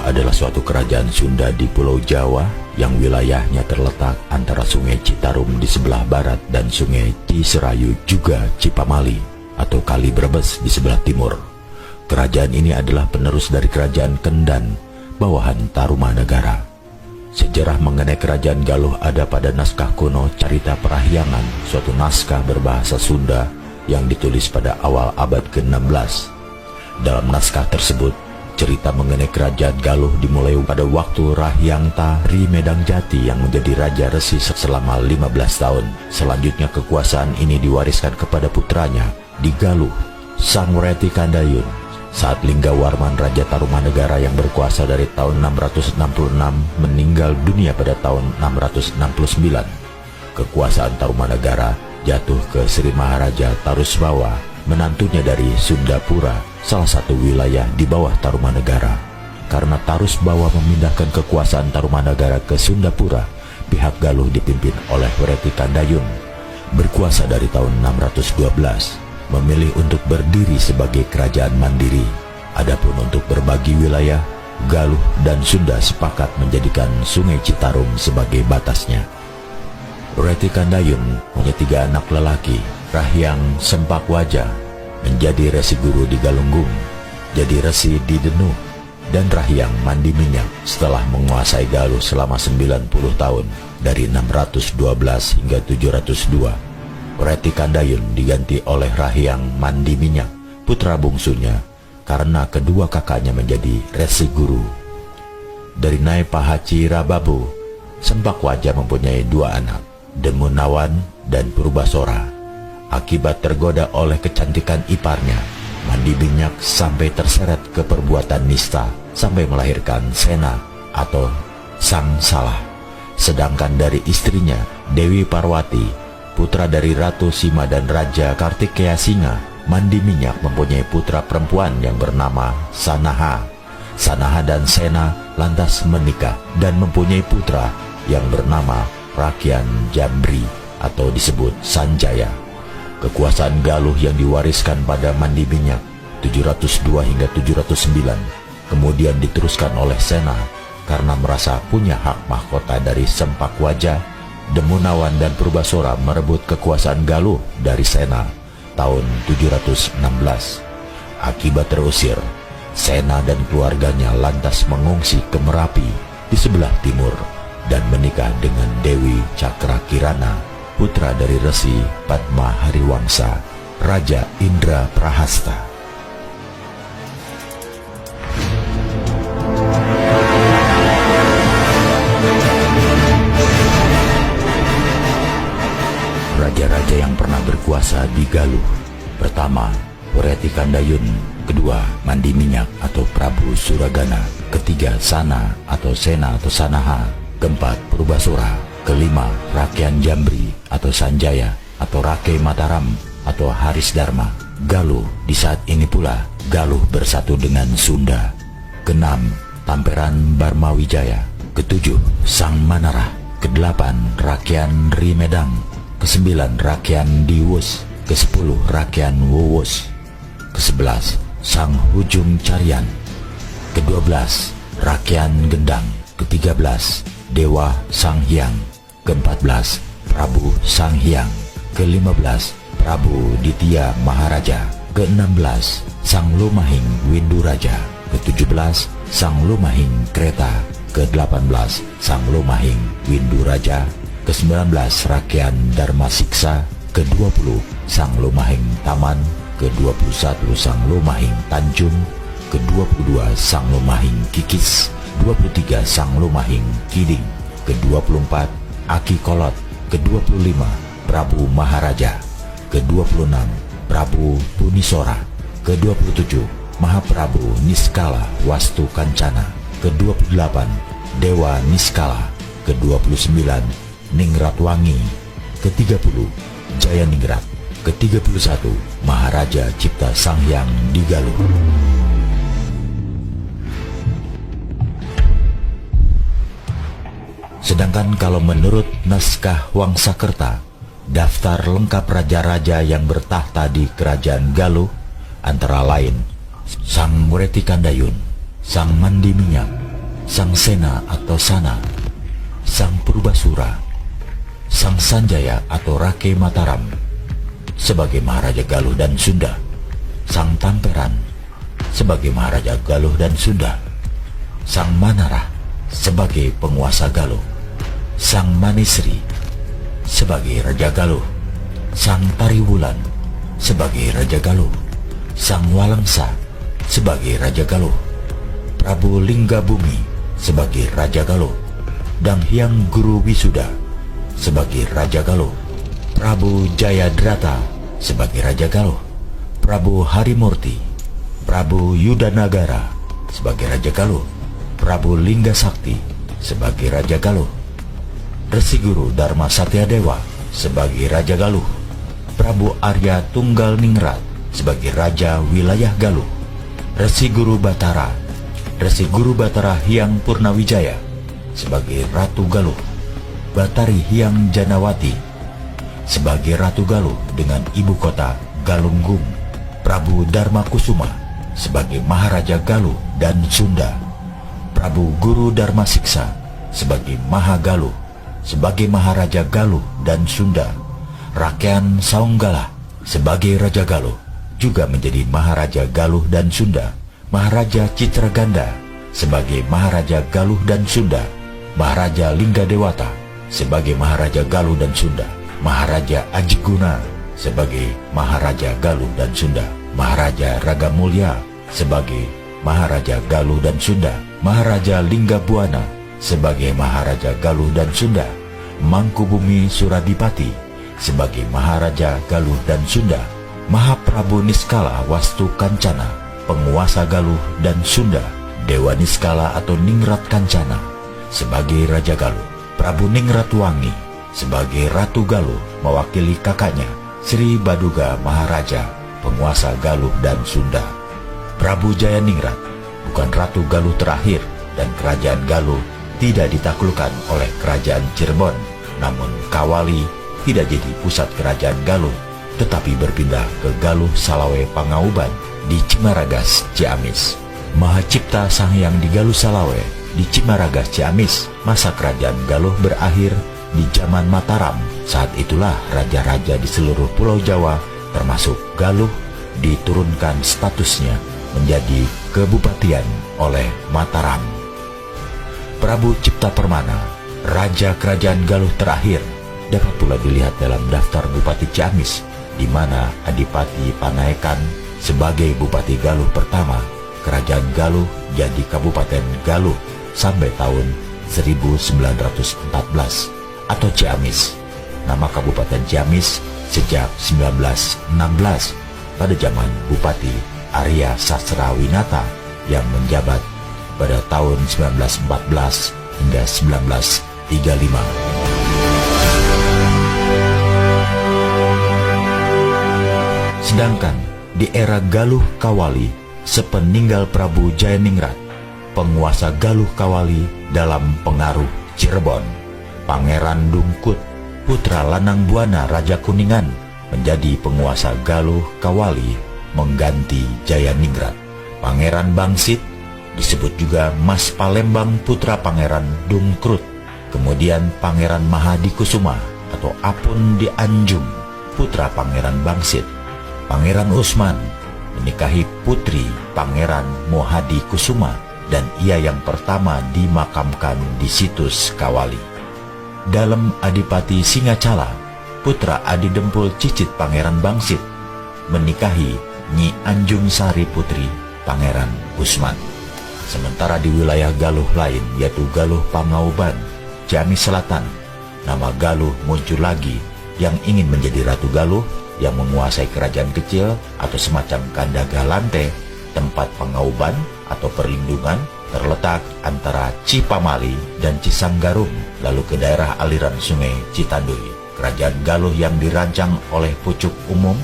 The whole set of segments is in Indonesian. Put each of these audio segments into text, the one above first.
adalah suatu kerajaan Sunda di Pulau Jawa yang wilayahnya terletak antara Sungai Citarum di sebelah barat dan Sungai Ciserayu juga Cipamali atau Kali Brebes di sebelah timur. Kerajaan ini adalah penerus dari Kerajaan Kendan bawahan Tarumanegara. Sejarah mengenai Kerajaan Galuh ada pada naskah kuno Carita Parahyangan, suatu naskah berbahasa Sunda yang ditulis pada awal abad ke-16. Dalam naskah tersebut, cerita mengenai Kerajaan Galuh dimulai pada waktu Rahyangta Rimedang Jati yang menjadi Raja Resi selama 15 tahun. Selanjutnya kekuasaan ini diwariskan kepada putranya di Galuh, Sang Wreti Kandayun. Saat Linggawarman Raja Tarumanegara yang berkuasa dari tahun 666 meninggal dunia pada tahun 669, kekuasaan Tarumanegara jatuh ke Sri Maharaja Tarusbawa, menantunya dari Sundapura, salah satu wilayah di bawah Tarumanegara. Karena Tarusbawa memindahkan kekuasaan Tarumanegara ke Sundapura, pihak Galuh dipimpin oleh Wreti Kandayun, berkuasa dari tahun 612, memilih untuk berdiri sebagai kerajaan mandiri. Adapun untuk berbagi wilayah, Galuh dan Sunda sepakat menjadikan Sungai Citarum sebagai batasnya. Wreti Kandayun punya 3 anak lelaki. Rahyang Sempakwaja menjadi resi guru di Galunggung, jadi resi di Denuh, dan Rahyang Mandi Minyak setelah menguasai Galuh selama 90 tahun dari 612 hingga 702. Wreti Kandayun diganti oleh Rahyang Mandi Minyak, putra bungsunya, karena kedua kakaknya menjadi resi guru. Dari Nai Pahaci Rababu, Sempakwaja mempunyai 2 anak, Demunawan dan Purbasora. Akibat tergoda oleh kecantikan iparnya, Mandi Minyak sampai terseret ke perbuatan nista sampai melahirkan Sena atau Sang Salah. Sedangkan dari istrinya, Dewi Parwati, putra dari Ratu Sima dan Raja Kartikeya Singa, Mandi Minyak mempunyai putra perempuan yang bernama Sanaha. Sanaha dan Sena lantas menikah dan mempunyai putra yang bernama Rakyan Jambri atau disebut Sanjaya. Kekuasaan Galuh yang diwariskan pada Mandi Minyak 702 hingga 709 kemudian diteruskan oleh Sena karena merasa punya hak mahkota dari Sempakwaja. Demunawan dan Purbasora merebut kekuasaan Galuh dari Sena tahun 716. Akibat terusir, Sena dan keluarganya lantas mengungsi ke Merapi di sebelah timur dan menikah dengan Dewi Cakrakirana, putra dari Resi Padma Hariwangsa, Raja Indra Prahasta. Raja-raja yang pernah berkuasa di Galuh: pertama, Wreti Kandayun; kedua, Mandi Minyak atau Prabu Suragana; ketiga, Sana atau Sena atau Sanaha; keempat, Purbasora; kelima, Rakyan Jambri atau Sanjaya atau Rake Mataram atau Haris Dharma. Galuh di saat ini pula Galuh bersatu dengan Sunda. Keenam, Tamperan Barmawijaya; ketujuh, Sang Manarah; kedelapan, Rakyan Rimedang; ke-9, Rakyan Diwus; ke-10, Rakyan Wuwus; ke-11, Sang Hujung Carian; ke-12, Rakyan Gendang; ke-13, Dewa Sang Hyang; ke-14, Prabu Sang Hyang; ke-15, Prabu Ditya Maharaja; ke-16, Sang Lumahing Windu Raja; ke-17, Sang Lumahing Kreta; ke-18, Sang Lumahing Windu Raja; ke-19, Rakyan Dharma Siksa; ke-20, Sang Lumahing Taman; ke-21, Sang Lumahing Tanjung; ke-22, Sang Lumahing Kikis; 23, Sang Lumahing Kiding; ke-24, Aki Kolot; ke-25, Prabu Maharaja; ke-26, Prabu Punisora; ke-27, Mahaprabu Niskala Wastu Kancana; ke-28, Dewa Niskala; ke-29, Ningratwangi; ke-30, Jayaningrat; ke-31, Maharaja Cipta Sanghyang di Galuh. Sedangkan kalau menurut naskah Wangsakerta, daftar lengkap raja-raja yang bertahta di Kerajaan Galuh antara lain Sang Wreti Kandayun, Sang Mandi Minyak, Sang Sena atau Sana, Sang Purbasura, Sang Sanjaya atau Rake Mataram sebagai Maharaja Galuh dan Sunda, Sang Tamperan sebagai Maharaja Galuh dan Sunda, Sang Manarah sebagai penguasa Galuh, Sang Manisri sebagai Raja Galuh, Sang Tariwulan sebagai Raja Galuh, Sang Walangsa sebagai Raja Galuh, Prabu Linggabumi sebagai Raja Galuh, dan Hyang Guru Wisuda sebagai Raja Galuh, Prabu Jayadrata sebagai Raja Galuh, Prabu Harimurti, Prabu Yudanagara sebagai Raja Galuh, Prabu Lingga Sakti sebagai Raja Galuh, Resi Guru Dharma Satyadewa sebagai Raja Galuh, Prabu Arya Tunggal Ningrat sebagai Raja Wilayah Galuh, Resi Guru Batara Hyang Purnawijaya sebagai Ratu Galuh, Batari Hyang Janawati sebagai Ratu Galuh dengan ibu kota Galunggung, Prabu Dharma Kusuma sebagai Maharaja Galuh dan Sunda, Prabu Guru Dharma Siksa sebagai Mahagaluh sebagai Maharaja Galuh dan Sunda, Rakean Saunggala sebagai Raja Galuh juga menjadi Maharaja Galuh dan Sunda, Maharaja Citraganda sebagai Maharaja Galuh dan Sunda, Maharaja Linggadewata sebagai Maharaja Galuh dan Sunda, Maharaja Ajiguna sebagai Maharaja Galuh dan Sunda, Maharaja Ragamulya sebagai Maharaja Galuh dan Sunda, Maharaja Linggabuana sebagai Maharaja Galuh dan Sunda, Mangkubumi Suradipati sebagai Maharaja Galuh dan Sunda, Mahaprabu Niskala Wastu Kancana penguasa Galuh dan Sunda, Dewa Niskala atau Ningrat Kancana sebagai Raja Galuh, Prabu Ningratwangi sebagai Ratu Galuh mewakili kakaknya Sri Baduga Maharaja penguasa Galuh dan Sunda. Prabu Jayaningrat bukan Ratu Galuh terakhir dan kerajaan Galuh tidak ditaklukkan oleh kerajaan Cirebon, namun Kawali tidak jadi pusat kerajaan Galuh tetapi berpindah ke Galuh Salawe Pangauban di Cimaragas, Ciamis. Mahacipta Sanghyang di Galuh Salawe di Cimaragas, Ciamis. Masa kerajaan Galuh berakhir di zaman Mataram. Saat itulah raja-raja di seluruh Pulau Jawa termasuk Galuh diturunkan statusnya menjadi kebupatian oleh Mataram. Prabu Cipta Permana, raja kerajaan Galuh terakhir, dapat pula dilihat dalam daftar Bupati Ciamis, di mana Adipati Panaekan sebagai Bupati Galuh pertama. Kerajaan Galuh jadi Kabupaten Galuh sampai tahun 1914 atau Ciamis. Nama Kabupaten Ciamis sejak 1916 pada zaman Bupati Arya Sasrawinata yang menjabat pada tahun 1914 hingga 1935. Sedangkan di era Galuh Kawali sepeninggal Prabu Jayaningrat, penguasa Galuh Kawali dalam pengaruh Cirebon, Pangeran Dungkut, putra Lanang Buana Raja Kuningan, menjadi penguasa Galuh Kawali mengganti Jayaningrat. Pangeran Bangsit disebut juga Mas Palembang putra Pangeran Dungkrut. Kemudian Pangeran Mahadikusuma atau Apun di Anjung, putra Pangeran Bangsit. Pangeran Usman menikahi putri Pangeran Mohadikusuma dan ia yang pertama dimakamkan di situs Kawali. Dalam Adipati Singacala, putra Adi Dempul Cicit Pangeran Bangsit menikahi Nyi Anjung Sari putri Pangeran Usman. Sementara di wilayah Galuh lain yaitu Galuh Pangauban, Ciamis Selatan, nama Galuh muncul lagi yang ingin menjadi Ratu Galuh yang menguasai kerajaan kecil atau semacam Kandagalante. Tempat pengauban atau perlindungan terletak antara Cipamali dan Cisanggarung, lalu ke daerah aliran sungai Citanduy. Kerajaan Galuh yang dirancang oleh Pucuk Umum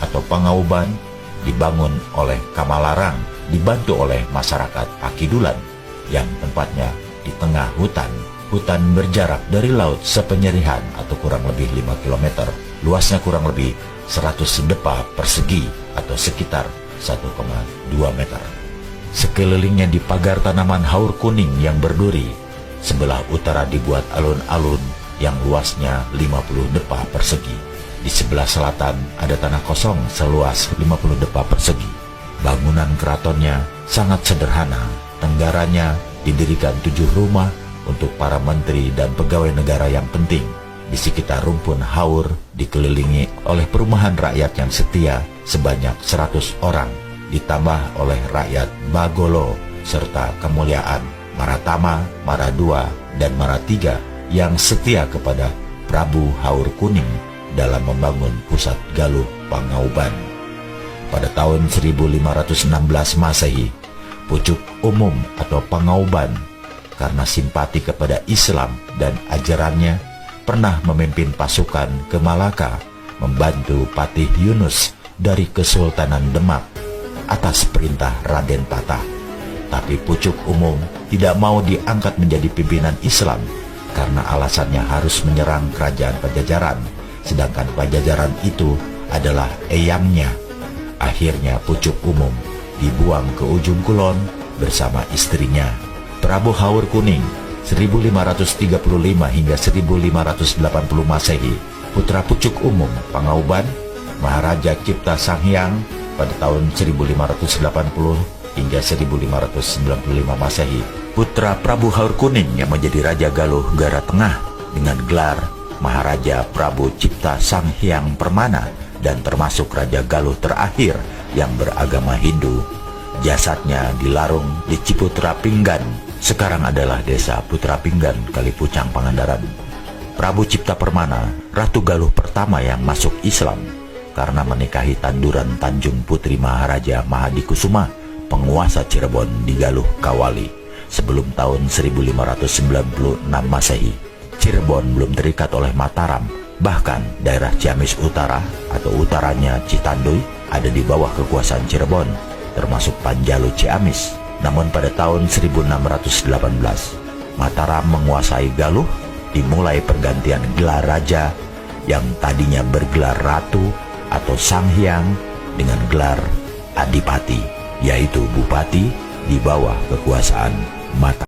atau Pangauban dibangun oleh Kamalarang, dibantu oleh masyarakat Pakidulan yang tempatnya di tengah hutan. Hutan berjarak dari laut sepenyerihan atau kurang lebih 5 km, luasnya kurang lebih 100 sedepa persegi atau sekitar 1,2 meter. Sekelilingnya dipagar tanaman haur kuning yang berduri. Sebelah utara dibuat alun-alun yang luasnya 50 depa persegi. Di sebelah selatan ada tanah kosong seluas 50 depa persegi. Bangunan keratonnya sangat sederhana. Tenggaranya didirikan 7 rumah untuk para menteri dan pegawai negara yang penting. Di sekitar rumpun haur dikelilingi oleh perumahan rakyat yang setia sebanyak 100 orang, ditambah oleh rakyat Bagolo serta kemuliaan Maratama, Maradua, dan Maratiga yang setia kepada Prabu Haur Kuning dalam membangun pusat Galuh Pangauban. Pada tahun 1516 Masehi, Pucuk Umum atau Pangauban karena simpati kepada Islam dan ajarannya pernah memimpin pasukan ke Malaka membantu Patih Yunus dari Kesultanan Demak atas perintah Raden Patah. Tapi Pucuk Umum tidak mau diangkat menjadi pimpinan Islam karena alasannya harus menyerang kerajaan Pajajaran, sedangkan Pajajaran itu adalah eyangnya. Akhirnya Pucuk Umum dibuang ke ujung kulon bersama istrinya. Prabu Haur Kuning 1535 hingga 1580 Masehi, putra Pucuk Umum Pangauban, Maharaja Cipta Sanghyang pada tahun 1580 hingga 1595 Masehi, putra Prabu Haur Kuning yang menjadi Raja Galuh Gara Tengah dengan gelar Maharaja Prabu Cipta Sanghyang Permana dan termasuk Raja Galuh terakhir yang beragama Hindu. Jasadnya dilarung di Ciputra Pinggan, sekarang adalah desa Putra Pinggan, Kalipucang, Pangandaran. Prabu Cipta Permana, Ratu Galuh pertama yang masuk Islam karena menikahi Tanduran Tanjung Putri Maharaja Mahadikusuma, penguasa Cirebon di Galuh Kawali. Sebelum tahun 1596 Masehi, Cirebon belum terikat oleh Mataram. Bahkan daerah Ciamis Utara atau utaranya Citanduy ada di bawah kekuasaan Cirebon, termasuk Panjalu Ciamis. Namun pada tahun 1618, Mataram menguasai Galuh, dimulai pergantian gelar raja yang tadinya bergelar ratu atau Sanghyang dengan gelar Adipati, yaitu bupati di bawah kekuasaan Mataram.